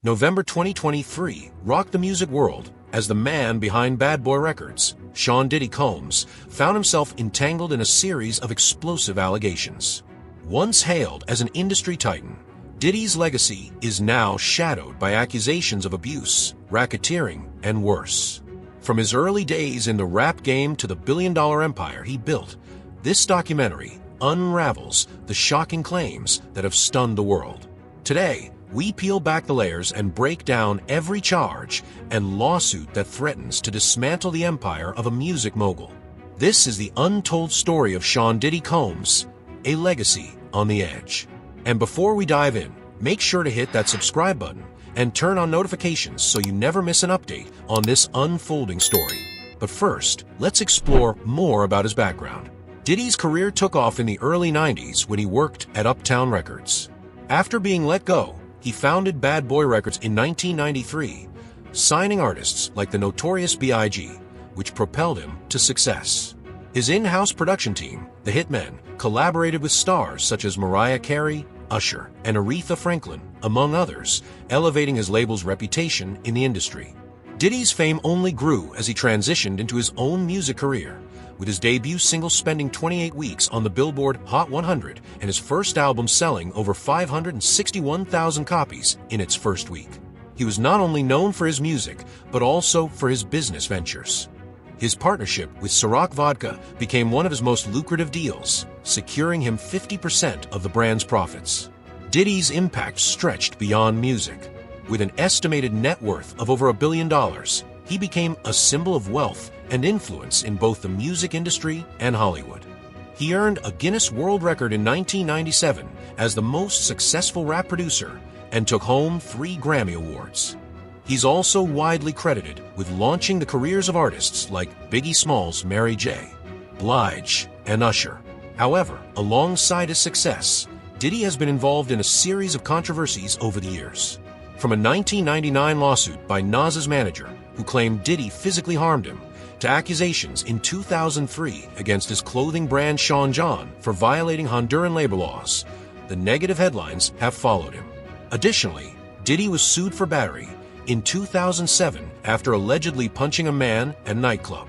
November 2023 rocked the music world as the man behind Bad Boy Records, Sean Diddy Combs, found himself entangled in a series of explosive allegations. Once hailed as an industry titan, Diddy's legacy is now shadowed by accusations of abuse, racketeering, and worse. From his early days in the rap game to the billion-dollar empire he built, this documentary unravels the shocking claims that have stunned the world. Today, we peel back the layers and break down every charge and lawsuit that threatens to dismantle the empire of a music mogul. This is the untold story of Sean Diddy Combs, a legacy on the edge. And before we dive in, make sure to hit that subscribe button and turn on notifications so you never miss an update on this unfolding story. But first, let's explore more about his background. Diddy's career took off in the early 90s when he worked at Uptown Records. After being let go, he founded Bad Boy Records in 1993, signing artists like the Notorious B.I.G., which propelled him to success. His in-house production team, the Hitmen, collaborated with stars such as Mariah Carey, Usher, and Aretha Franklin, among others, elevating his label's reputation in the industry. Diddy's fame only grew as he transitioned into his own music career, with his debut single spending 28 weeks on the Billboard Hot 100 and his first album selling over 561,000 copies in its first week. He was not only known for his music, but also for his business ventures. His partnership with Ciroc Vodka became one of his most lucrative deals, securing him 50% of the brand's profits. Diddy's impact stretched beyond music. With an estimated net worth of over $1 billion, he became a symbol of wealth and influence in both the music industry and Hollywood. He earned a Guinness World Record in 1997 as the most successful rap producer and took home 3 Grammy Awards. He's also widely credited with launching the careers of artists like Biggie Smalls' Mary J., Blige, and Usher. However, alongside his success, Diddy has been involved in a series of controversies over the years. From a 1999 lawsuit by Nas's manager, who claimed Diddy physically harmed him, to accusations in 2003 against his clothing brand Sean John for violating Honduran labor laws, the negative headlines have followed him. Additionally, Diddy was sued for battery in 2007 after allegedly punching a man at a nightclub.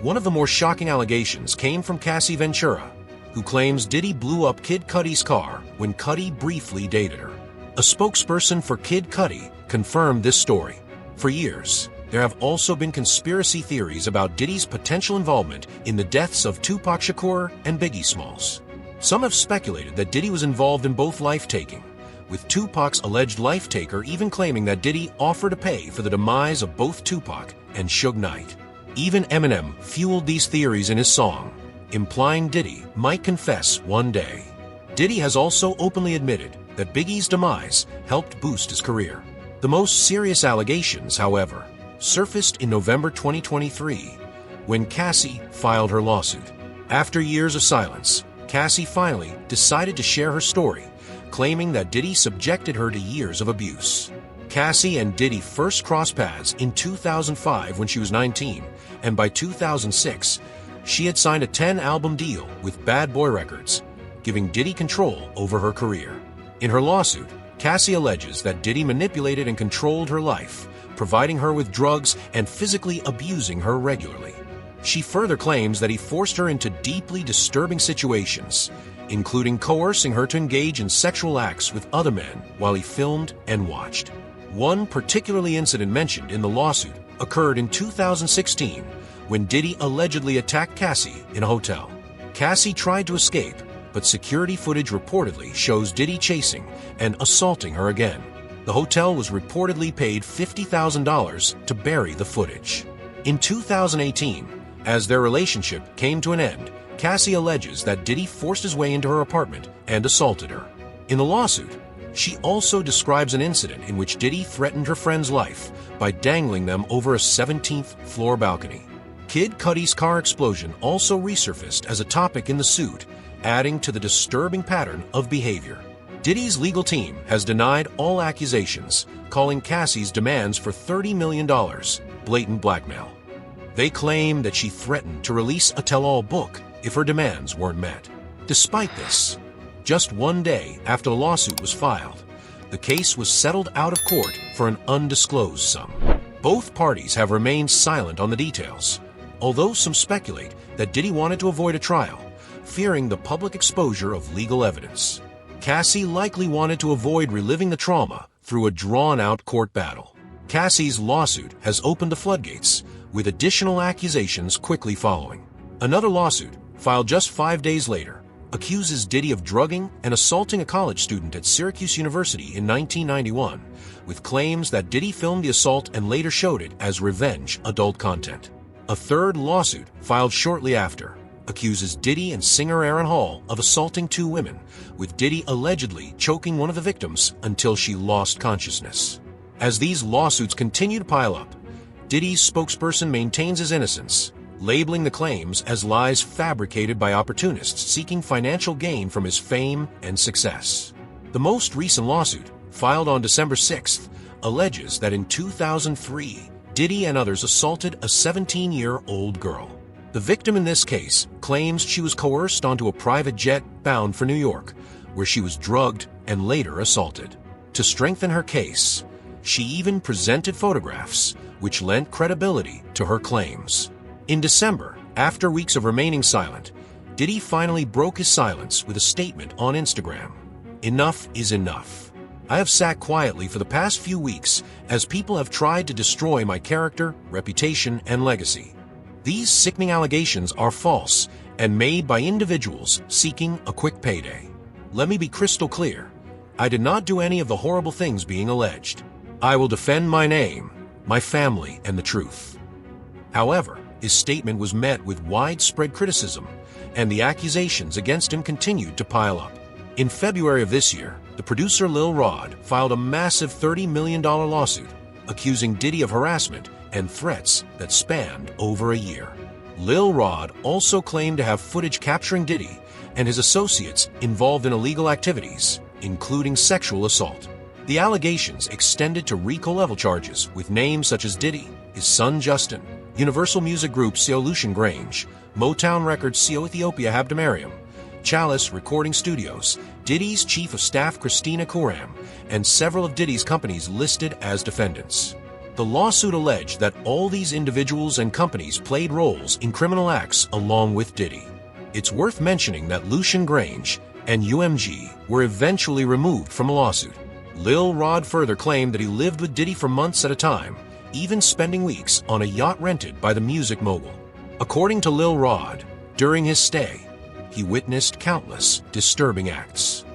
One of the more shocking allegations came from Cassie Ventura, who claims Diddy blew up Kid Cudi's car when Cudi briefly dated her. A spokesperson for Kid Cudi confirmed this story. For years, there have also been conspiracy theories about Diddy's potential involvement in the deaths of Tupac Shakur and Biggie Smalls. Some have speculated that Diddy was involved in both life-taking, with Tupac's alleged life-taker even claiming that Diddy offered to pay for the demise of both Tupac and Suge Knight. Even Eminem fueled these theories in his song, implying Diddy might confess one day. Diddy has also openly admitted that Biggie's demise helped boost his career. The most serious allegations, however, surfaced in November 2023 when Cassie filed her lawsuit. After years of silence, Cassie finally decided to share her story, claiming that Diddy subjected her to years of abuse. Cassie and Diddy first crossed paths in 2005 when she was 19, and by 2006, she had signed a 10-album deal with Bad Boy Records, giving Diddy control over her career. In her lawsuit, Cassie alleges that Diddy manipulated and controlled her life, providing her with drugs and physically abusing her regularly. She further claims that he forced her into deeply disturbing situations, including coercing her to engage in sexual acts with other men while he filmed and watched. One particularly incident mentioned in the lawsuit occurred in 2016 when Diddy allegedly attacked Cassie in a hotel. Cassie tried to escape, but security footage reportedly shows Diddy chasing and assaulting her again. The hotel was reportedly paid $50,000 to bury the footage. In 2018, as their relationship came to an end, Cassie alleges that Diddy forced his way into her apartment and assaulted her. In the lawsuit, she also describes an incident in which Diddy threatened her friend's life by dangling them over a 17th floor balcony. Kid Cudi's car explosion also resurfaced as a topic in the suit, adding to the disturbing pattern of behavior. Diddy's legal team has denied all accusations, calling Cassie's demands for $30 million blatant blackmail. They claim that she threatened to release a tell-all book if her demands weren't met. Despite this, just one day after the lawsuit was filed, The case was settled out of court for an undisclosed sum. Both parties have remained silent on the details, although some speculate that Diddy wanted to avoid a trial, fearing the public exposure of legal evidence. Cassie likely wanted to avoid reliving the trauma through a drawn-out court battle. Cassie's lawsuit has opened the floodgates, with additional accusations quickly following. Another lawsuit, filed just 5 days later, accuses Diddy of drugging and assaulting a college student at Syracuse University in 1991, with claims that Diddy filmed the assault and later showed it as revenge adult content. A third lawsuit, filed shortly after, accuses Diddy and singer Aaron Hall of assaulting 2 women, with Diddy allegedly choking one of the victims until she lost consciousness. As these lawsuits continue to pile up, Diddy's spokesperson maintains his innocence, labeling the claims as lies fabricated by opportunists seeking financial gain from his fame and success. The most recent lawsuit, filed on December 6th, alleges that in 2003, Diddy and others assaulted a 17-year-old girl. The victim in this case claims she was coerced onto a private jet bound for New York, where she was drugged and later assaulted. To strengthen her case, she even presented photographs, which lent credibility to her claims. In December, after weeks of remaining silent, Diddy finally broke his silence with a statement on Instagram. "Enough is enough. I have sat quietly for the past few weeks as people have tried to destroy my character, reputation, and legacy. These sickening allegations are false and made by individuals seeking a quick payday. Let me be crystal clear. I did not do any of the horrible things being alleged. I will defend my name, my family, and the truth." However, his statement was met with widespread criticism, and the accusations against him continued to pile up. In February of this year, the producer Lil Rod filed a massive $30 million lawsuit, accusing Diddy of harassment and threats that spanned over a year. Lil Rod also claimed to have footage capturing Diddy and his associates involved in illegal activities, including sexual assault. The allegations extended to RICO-level charges with names such as Diddy, his son Justin, Universal Music Group CEO Lucian Grange, Motown Records CEO Ethiopia Habdamariam, Chalice Recording Studios, Diddy's Chief of Staff Christina Kuram, and several of Diddy's companies listed as defendants. The lawsuit alleged that all these individuals and companies played roles in criminal acts along with Diddy. It's worth mentioning that Lucian Grange and UMG were eventually removed from a lawsuit. Lil Rod further claimed that he lived with Diddy for months at a time, even spending weeks on a yacht rented by the music mogul. According to Lil Rod, during his stay, he witnessed countless disturbing acts.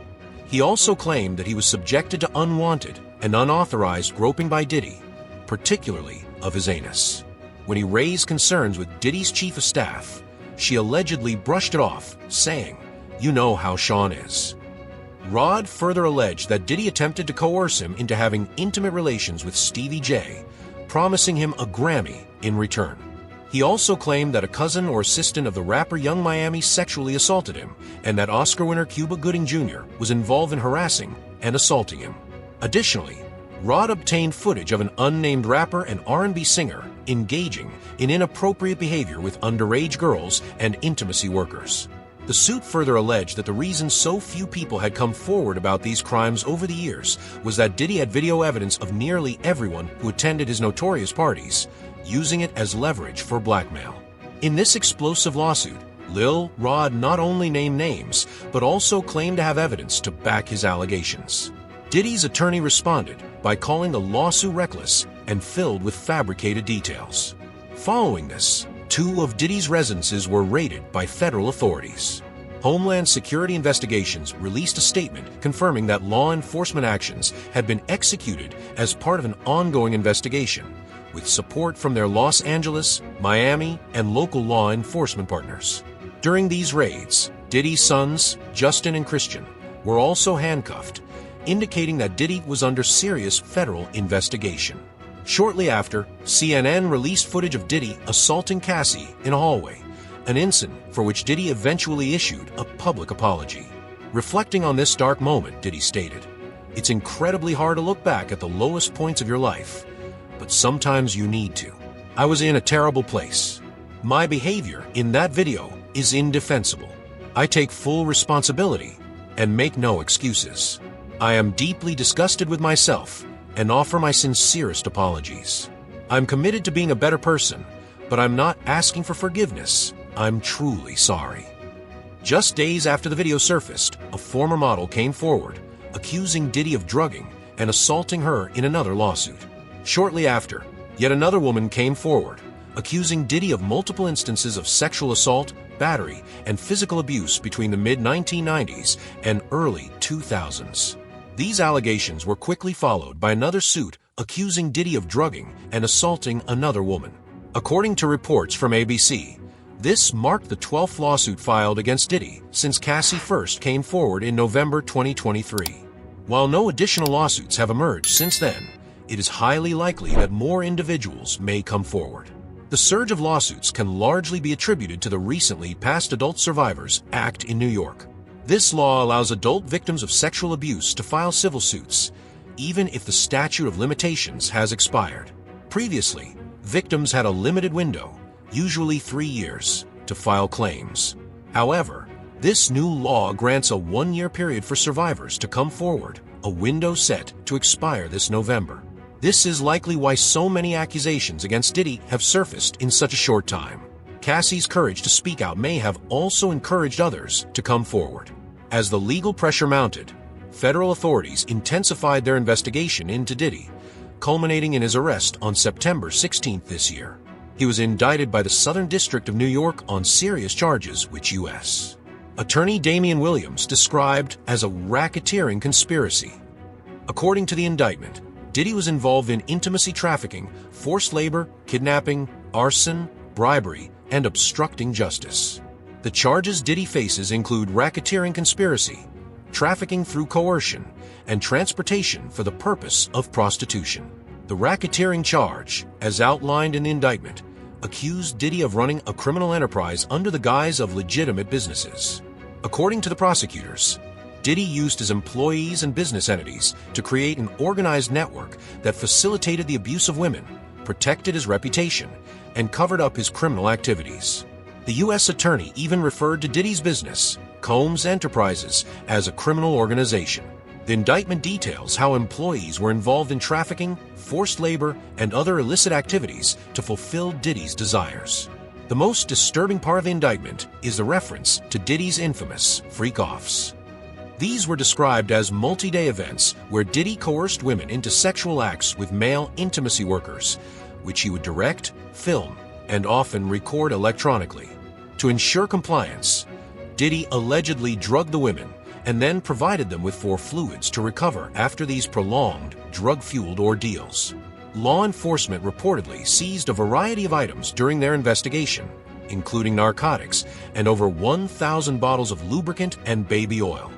He also claimed that he was subjected to unwanted and unauthorized groping by Diddy, particularly of his anus. When he raised concerns with Diddy's chief of staff, she allegedly brushed it off, saying, "You know how Sean is." Rod further alleged that Diddy attempted to coerce him into having intimate relations with Stevie J, promising him a Grammy in return. He also claimed that a cousin or assistant of the rapper Young Miami sexually assaulted him, and that Oscar winner Cuba Gooding Jr. was involved in harassing and assaulting him. Additionally, Rod obtained footage of an unnamed rapper and R&B singer engaging in inappropriate behavior with underage girls and intimacy workers. The suit further alleged that the reason so few people had come forward about these crimes over the years was that Diddy had video evidence of nearly everyone who attended his notorious parties, using it as leverage for blackmail. In this explosive lawsuit, Lil Rod not only named names, but also claimed to have evidence to back his allegations. Diddy's attorney responded by calling the lawsuit reckless and filled with fabricated details. Following this, 2 of Diddy's residences were raided by federal authorities. Homeland Security Investigations released a statement confirming that law enforcement actions had been executed as part of an ongoing investigation, with support from their Los Angeles, Miami, and local law enforcement partners. During these raids, Diddy's sons, Justin and Christian, were also handcuffed, indicating that Diddy was under serious federal investigation. Shortly after, CNN released footage of Diddy assaulting Cassie in a hallway, an incident for which Diddy eventually issued a public apology. Reflecting on this dark moment, Diddy stated, "It's incredibly hard to look back at the lowest points of your life, but sometimes you need to. I was in a terrible place. My behavior in that video is indefensible. I take full responsibility and make no excuses." I am deeply disgusted with myself and offer my sincerest apologies. I'm committed to being a better person, but I'm not asking for forgiveness. I'm truly sorry. Just days after the video surfaced, a former model came forward, accusing Diddy of drugging and assaulting her in another lawsuit. Shortly after, yet another woman came forward, accusing Diddy of multiple instances of sexual assault, battery, and physical abuse between the mid-1990s and early 2000s. These allegations were quickly followed by another suit accusing Diddy of drugging and assaulting another woman. According to reports from ABC, this marked the 12th lawsuit filed against Diddy since Cassie first came forward in November 2023. While no additional lawsuits have emerged since then, it is highly likely that more individuals may come forward. The surge of lawsuits can largely be attributed to the recently passed Adult Survivors Act in New York. This law allows adult victims of sexual abuse to file civil suits, even if the statute of limitations has expired. Previously, victims had a limited window, usually 3 years, to file claims. However, this new law grants a 1-year period for survivors to come forward, a window set to expire this November. This is likely why so many accusations against Diddy have surfaced in such a short time. Cassie's courage to speak out may have also encouraged others to come forward. As the legal pressure mounted, federal authorities intensified their investigation into Diddy, culminating in his arrest on September 16th this year. He was indicted by the Southern District of New York on serious charges, which U.S. Attorney Damian Williams described as a racketeering conspiracy. According to the indictment, Diddy was involved in intimacy trafficking, forced labor, kidnapping, arson, bribery, and obstructing justice. The charges Diddy faces include racketeering conspiracy, trafficking through coercion, and transportation for the purpose of prostitution. The racketeering charge, as outlined in the indictment, accused Diddy of running a criminal enterprise under the guise of legitimate businesses. According to the prosecutors, Diddy used his employees and business entities to create an organized network that facilitated the abuse of women, protected his reputation, and covered up his criminal activities. The U.S. Attorney even referred to Diddy's business, Combs Enterprises, as a criminal organization. The indictment details how employees were involved in trafficking, forced labor, and other illicit activities to fulfill Diddy's desires. The most disturbing part of the indictment is the reference to Diddy's infamous freak-offs. These were described as multi-day events where Diddy coerced women into sexual acts with male intimacy workers, which he would direct, film, and often record electronically. To ensure compliance, Diddy allegedly drugged the women and then provided them with 4 fluids to recover after these prolonged, drug-fueled ordeals. Law enforcement reportedly seized a variety of items during their investigation, including narcotics and over 1,000 bottles of lubricant and baby oil.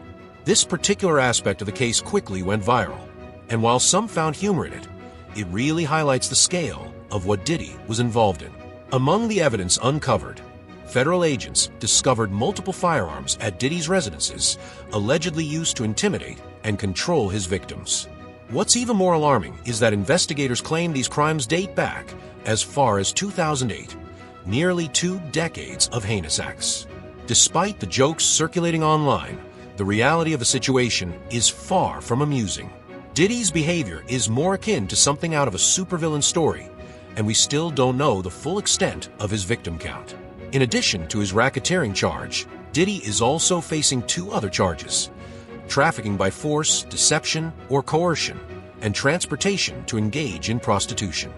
This particular aspect of the case quickly went viral, and while some found humor in it, it really highlights the scale of what Diddy was involved in. Among the evidence uncovered, federal agents discovered multiple firearms at Diddy's residences, allegedly used to intimidate and control his victims. What's even more alarming is that investigators claim these crimes date back as far as 2008, nearly 2 decades of heinous acts. Despite the jokes circulating online, the reality of the situation is far from amusing. Diddy's behavior is more akin to something out of a supervillain story, and we still don't know the full extent of his victim count. In addition to his racketeering charge, Diddy is also facing 2 other charges: trafficking by force, deception, or coercion, and transportation to engage in prostitution.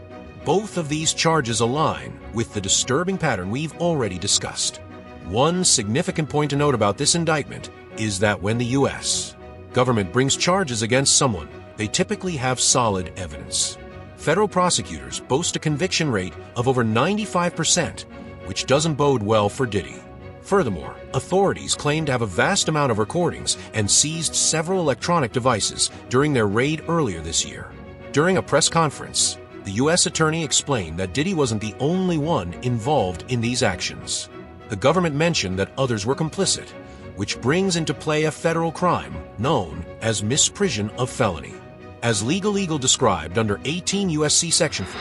Both of these charges align with the disturbing pattern we've already discussed. One significant point to note about this indictment is that when the U.S. government brings charges against someone, they typically have solid evidence. Federal prosecutors boast a conviction rate of over 95%, which doesn't bode well for Diddy. Furthermore, authorities claim to have a vast amount of recordings and seized several electronic devices during their raid earlier this year. During a press conference, the U.S. Attorney explained that Diddy wasn't the only one involved in these actions. The government mentioned that others were complicit, which brings into play a federal crime known as misprision of felony. As Legal Eagle described under 18 U.S.C. Section 4,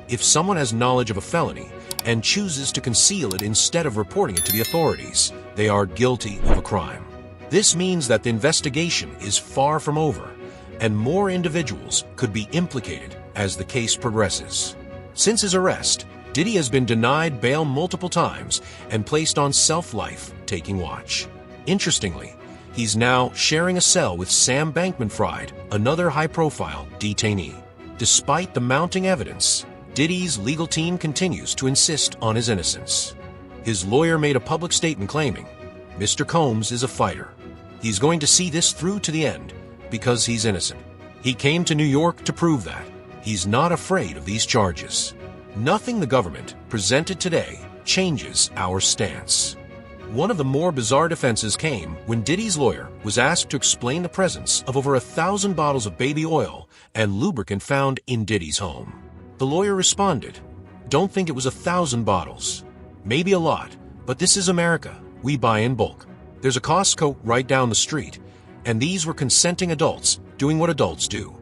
if someone has knowledge of a felony and chooses to conceal it instead of reporting it to the authorities, they are guilty of a crime. This means that the investigation is far from over, and more individuals could be implicated as the case progresses. Since his arrest, Diddy has been denied bail multiple times and placed on self-life taking watch. Interestingly, he's now sharing a cell with Sam Bankman-Fried, another high-profile detainee. Despite the mounting evidence, Diddy's legal team continues to insist on his innocence. His lawyer made a public statement claiming, "Mr. Combs is a fighter. He's going to see this through to the end because he's innocent. He came to New York to prove that. He's not afraid of these charges." Nothing the government presented today changes our stance. One of the more bizarre defenses came when Diddy's lawyer was asked to explain the presence of over 1,000 bottles of baby oil and lubricant found in Diddy's home. The lawyer responded, "Don't think it was 1,000 bottles. Maybe a lot, but this is America. We buy in bulk. There's a Costco right down the street, and these were consenting adults doing what adults do."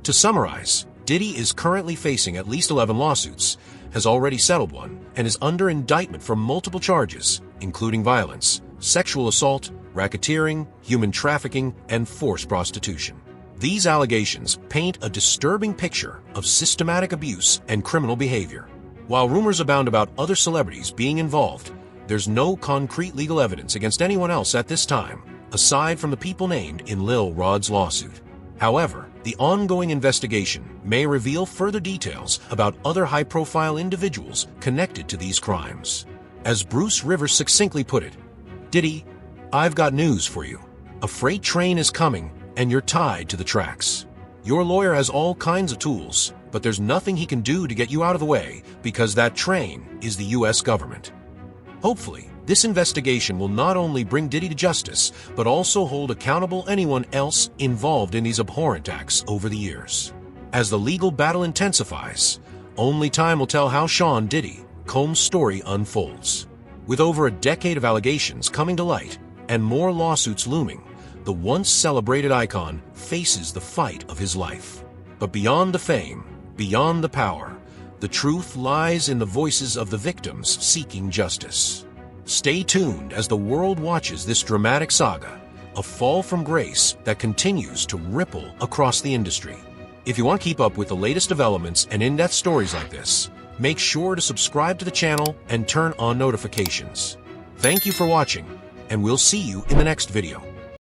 To summarize, Diddy is currently facing at least 11 lawsuits, has already settled one, and is under indictment for multiple charges, including violence, sexual assault, racketeering, human trafficking, and forced prostitution. These allegations paint a disturbing picture of systematic abuse and criminal behavior. While rumors abound about other celebrities being involved, there's no concrete legal evidence against anyone else at this time, aside from the people named in Lil Rod's lawsuit. However, the ongoing investigation may reveal further details about other high-profile individuals connected to these crimes. As Bruce Rivers succinctly put it, "Diddy, I've got news for you. A freight train is coming, and you're tied to the tracks. Your lawyer has all kinds of tools, but there's nothing he can do to get you out of the way because that train is the U.S. government." Hopefully, this investigation will not only bring Diddy to justice, but also hold accountable anyone else involved in these abhorrent acts over the years. As the legal battle intensifies, only time will tell how Sean Diddy Combs' story unfolds. With over a decade of allegations coming to light and more lawsuits looming, the once celebrated icon faces the fight of his life. But beyond the fame, beyond the power, the truth lies in the voices of the victims seeking justice. Stay tuned as the world watches this dramatic saga, a fall from grace that continues to ripple across the industry. If you want to keep up with the latest developments and in-depth stories like this, make sure to subscribe to the channel and turn on notifications. Thank you for watching, and we'll see you in the next video.